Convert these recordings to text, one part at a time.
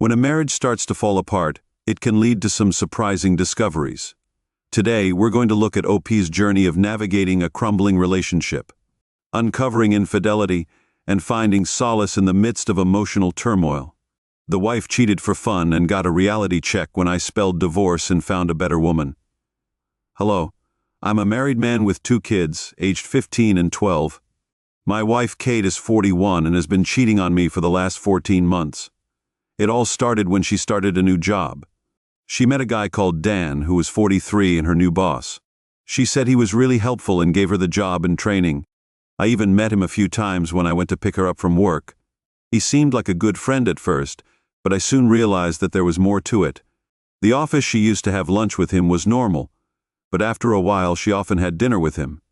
When a marriage starts to fall apart, it can lead to some surprising discoveries. Today, we're going to look at OP's journey of navigating a crumbling relationship, uncovering infidelity, and finding solace in the midst of emotional turmoil. The wife cheated for fun and got a reality check when I spelled divorce and found a better woman. Hello, I'm a married man with 2 kids, aged 15 and 12. My wife Kate is 41 and has been cheating on me for the last 14 months. It all started when she started a new job. She met a guy called Dan, who was 43 and her new boss. She said he was really helpful and gave her the job and training. I even met him a few times when I went to pick her up from work. He seemed like a good friend at first, but I soon realized that there was more to it. The office she used to have lunch with him was normal, but after a while she often had dinner with him.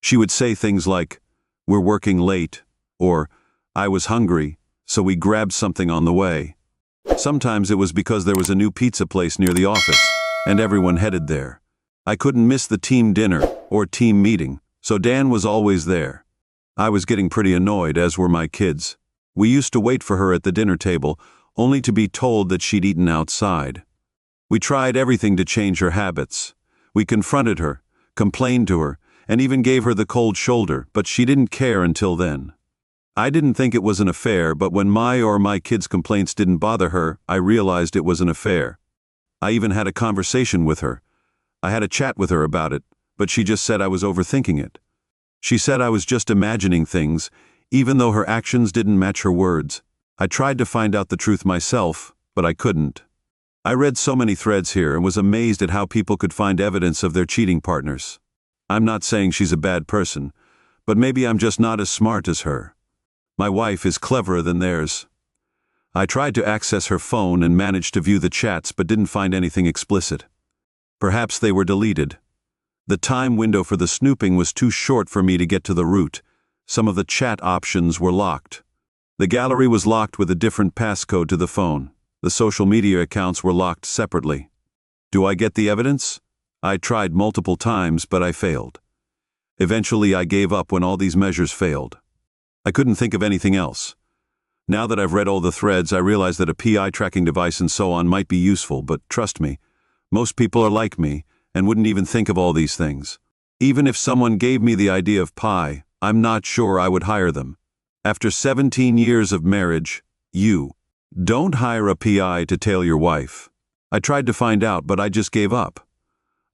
She would say things like, "We're working late," or "I was hungry, so we grabbed something on the way." Sometimes it was because there was a new pizza place near the office, and everyone headed there. I couldn't miss the team dinner or team meeting, so Dan was always there. I was getting pretty annoyed, as were my kids. We used to wait for her at the dinner table, only to be told that she'd eaten outside. We tried everything to change her habits. We confronted her, complained to her, and even gave her the cold shoulder, but she didn't care until then. I didn't think it was an affair, but when my kids' complaints didn't bother her, I realized it was an affair. I even had a conversation with her. I had a chat with her about it, but she just said I was overthinking it. She said I was just imagining things, even though her actions didn't match her words. I tried to find out the truth myself, but I couldn't. I read so many threads here and was amazed at how people could find evidence of their cheating partners. I'm not saying she's a bad person, but maybe I'm just not as smart as her. My wife is cleverer than theirs. I tried to access her phone and managed to view the chats but didn't find anything explicit. Perhaps they were deleted. The time window for the snooping was too short for me to get to the root. Some of the chat options were locked. The gallery was locked with a different passcode to the phone. The social media accounts were locked separately. Do I get the evidence? I tried multiple times, but I failed. Eventually, I gave up when all these measures failed. I couldn't think of anything else. Now that I've read all the threads, I realize that a PI tracking device and so on might be useful, but trust me, most people are like me and wouldn't even think of all these things. Even if someone gave me the idea of PI, I'm not sure I would hire them. After 17 years of marriage, don't hire a PI to tail your wife. I tried to find out, but I just gave up.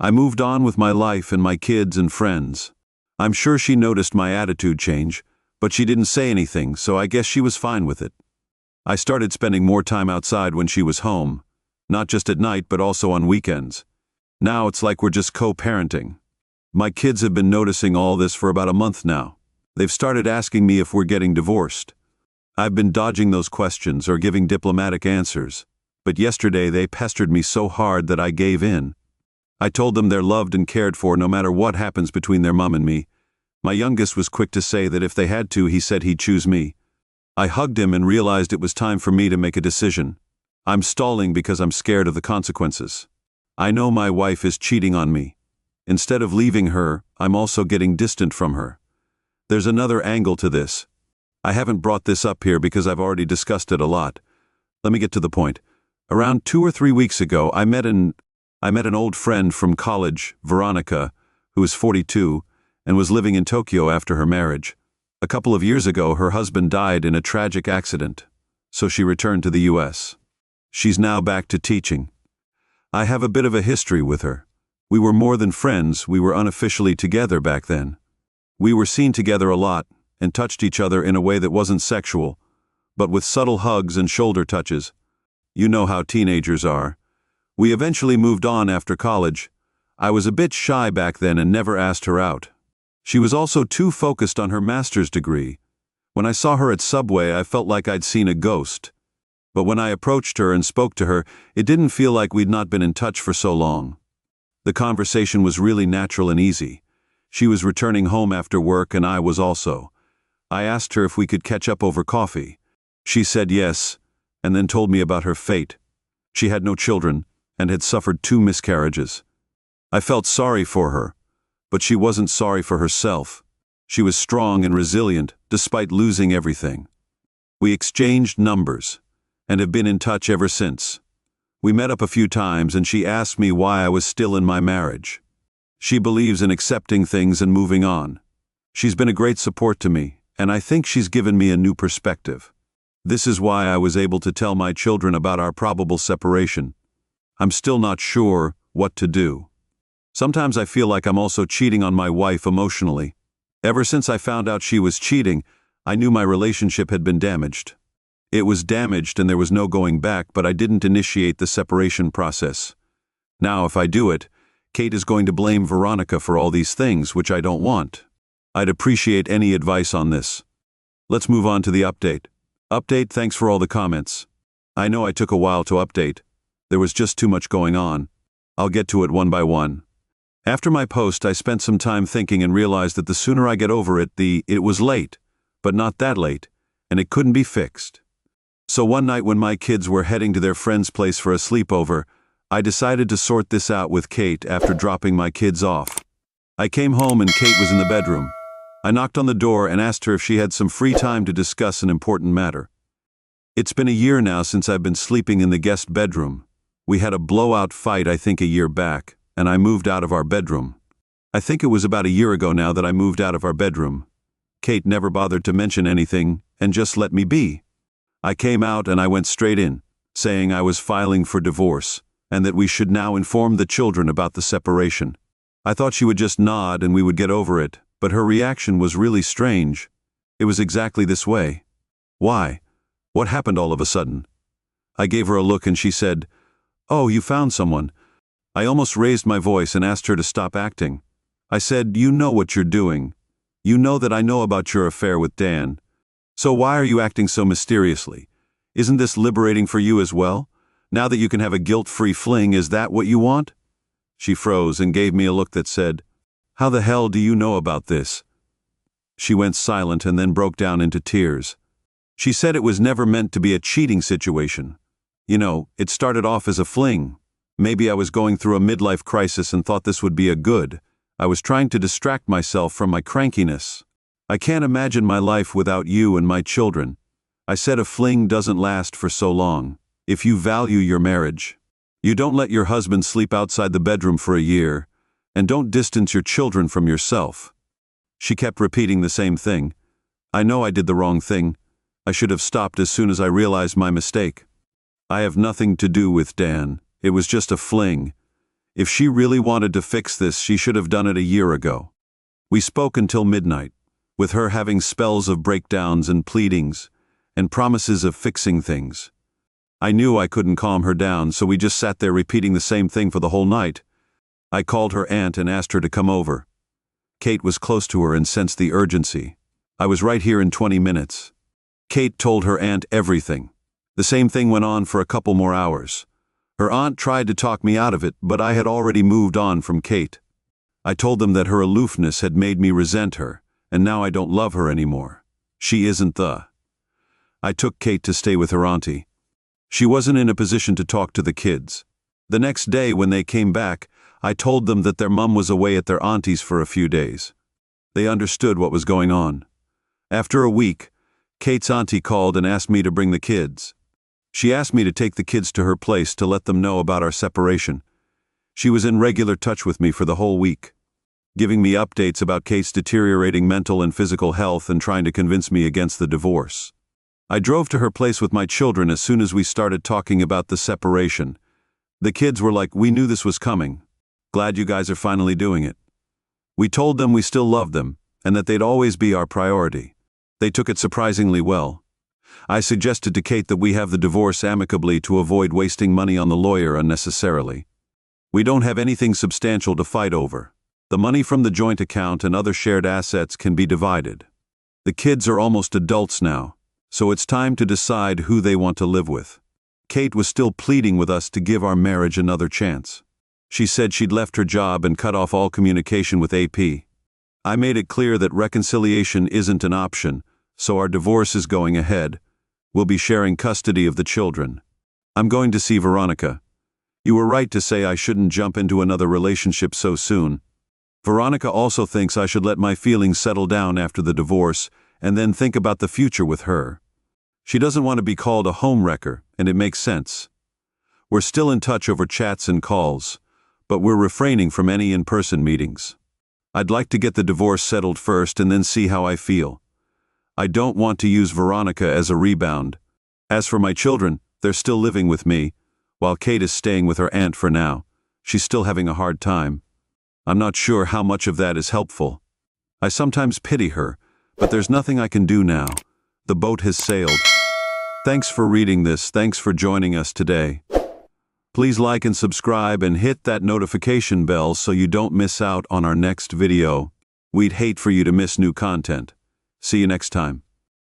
I moved on with my life and my kids and friends. I'm sure she noticed my attitude change, but she didn't say anything, so I guess she was fine with it. I started spending more time outside when she was home, not just at night but also on weekends. Now it's like we're just co-parenting. My kids have been noticing all this for about a month now. They've started asking me if we're getting divorced. I've been dodging those questions or giving diplomatic answers, but yesterday they pestered me so hard that I gave in. I told them they're loved and cared for no matter what happens between their mom and me. My youngest was quick to say that if they had to, he said he'd choose me. I hugged him and realized it was time for me to make a decision. I'm stalling because I'm scared of the consequences. I know my wife is cheating on me. Instead of leaving her, I'm also getting distant from her. There's another angle to this. I haven't brought this up here because I've already discussed it a lot. Let me get to the point. Around 2 or 3 weeks ago, I met an old friend from college, Veronica, who is 42, and was living in Tokyo after her marriage. A couple of years ago, her husband died in a tragic accident, so she returned to the US. She's now back to teaching. I have a bit of a history with her. We were more than friends, we were unofficially together back then. We were seen together a lot and touched each other in a way that wasn't sexual, but with subtle hugs and shoulder touches. You know how teenagers are. We eventually moved on after college. I was a bit shy back then and never asked her out. She was also too focused on her master's degree. When I saw her at Subway, I felt like I'd seen a ghost. But when I approached her and spoke to her, it didn't feel like we'd not been in touch for so long. The conversation was really natural and easy. She was returning home after work and I was also. I asked her if we could catch up over coffee. She said yes, and then told me about her fate. She had no children and had suffered 2 miscarriages. I felt sorry for her, but she wasn't sorry for herself. She was strong and resilient despite losing everything. We exchanged numbers, and have been in touch ever since. We met up a few times and she asked me why I was still in my marriage. She believes in accepting things and moving on. She's been a great support to me, and I think she's given me a new perspective. This is why I was able to tell my children about our probable separation. I'm still not sure what to do. Sometimes I feel like I'm also cheating on my wife emotionally. Ever since I found out she was cheating, I knew my relationship had been damaged. It was damaged and there was no going back, but I didn't initiate the separation process. Now, if I do it, Kate is going to blame Veronica for all these things, which I don't want. I'd appreciate any advice on this. Let's move on to the update. Update, thanks for all the comments. I know I took a while to update. There was just too much going on. I'll get to it one by one. After my post, I spent some time thinking and realized that the sooner I get over it, it was late, but not that late, and it couldn't be fixed. So one night when my kids were heading to their friend's place for a sleepover, I decided to sort this out with Kate after dropping my kids off. I came home and Kate was in the bedroom. I knocked on the door and asked her if she had some free time to discuss an important matter. It's been a year now since I've been sleeping in the guest bedroom. We had a blowout fight I think a year back, and I moved out of our bedroom. I think it was about a year ago now that I moved out of our bedroom. Kate never bothered to mention anything and just let me be. I came out and I went straight in, saying I was filing for divorce, and that we should now inform the children about the separation. I thought she would just nod and we would get over it, but her reaction was really strange. It was exactly this way. Why? What happened all of a sudden? I gave her a look and she said, "Oh, you found someone." I almost raised my voice and asked her to stop acting. I said, "You know what you're doing. You know that I know about your affair with Dan. So why are you acting so mysteriously? Isn't this liberating for you as well? Now that you can have a guilt-free fling, is that what you want?" She froze and gave me a look that said, "How the hell do you know about this?" She went silent and then broke down into tears. She said it was never meant to be a cheating situation. You know, it started off as a fling. Maybe I was going through a midlife crisis and thought this would be a good. I was trying to distract myself from my crankiness. I can't imagine my life without you and my children. I said a fling doesn't last for so long. If you value your marriage, you don't let your husband sleep outside the bedroom for a year, and don't distance your children from yourself. She kept repeating the same thing. I know I did the wrong thing. I should have stopped as soon as I realized my mistake. I have nothing to do with Dan. It was just a fling. If she really wanted to fix this, she should have done it a year ago. We spoke until midnight, with her having spells of breakdowns and pleadings, and promises of fixing things. I knew I couldn't calm her down, so we just sat there repeating the same thing for the whole night. I called her aunt and asked her to come over. Kate was close to her and sensed the urgency. I was right here in 20 minutes. Kate told her aunt everything. The same thing went on for a couple more hours. Her aunt tried to talk me out of it, but I had already moved on from Kate. I told them that her aloofness had made me resent her, and now I don't love her anymore. She isn't the. I took Kate to stay with her auntie. She wasn't in a position to talk to the kids. The next day when they came back, I told them that their mum was away at their auntie's for a few days. They understood what was going on. After a week, Kate's auntie called and asked me to bring the kids. She asked me to take the kids to her place to let them know about our separation. She was in regular touch with me for the whole week, giving me updates about Kate's deteriorating mental and physical health and trying to convince me against the divorce. I drove to her place with my children as soon as we started talking about the separation. The kids were like, "We knew this was coming. Glad you guys are finally doing it." We told them we still loved them and that they'd always be our priority. They took it surprisingly well. I suggested to Kate that we have the divorce amicably to avoid wasting money on the lawyer unnecessarily. We don't have anything substantial to fight over. The money from the joint account and other shared assets can be divided. The kids are almost adults now, so it's time to decide who they want to live with. Kate was still pleading with us to give our marriage another chance. She said she'd left her job and cut off all communication with AP. I made it clear that reconciliation isn't an option, so our divorce is going ahead. We'll be sharing custody of the children. I'm going to see Veronica. You were right to say I shouldn't jump into another relationship so soon. Veronica also thinks I should let my feelings settle down after the divorce and then think about the future with her. She doesn't want to be called a homewrecker, and it makes sense. We're still in touch over chats and calls, but we're refraining from any in-person meetings. I'd like to get the divorce settled first and then see how I feel. I don't want to use Veronica as a rebound. As for my children, they're still living with me, while Kate is staying with her aunt for now. She's still having a hard time. I'm not sure how much of that is helpful. I sometimes pity her, but there's nothing I can do now. The boat has sailed. Thanks for reading this. Thanks for joining us today. Please like and subscribe and hit that notification bell so you don't miss out on our next video. We'd hate for you to miss new content. See you next time.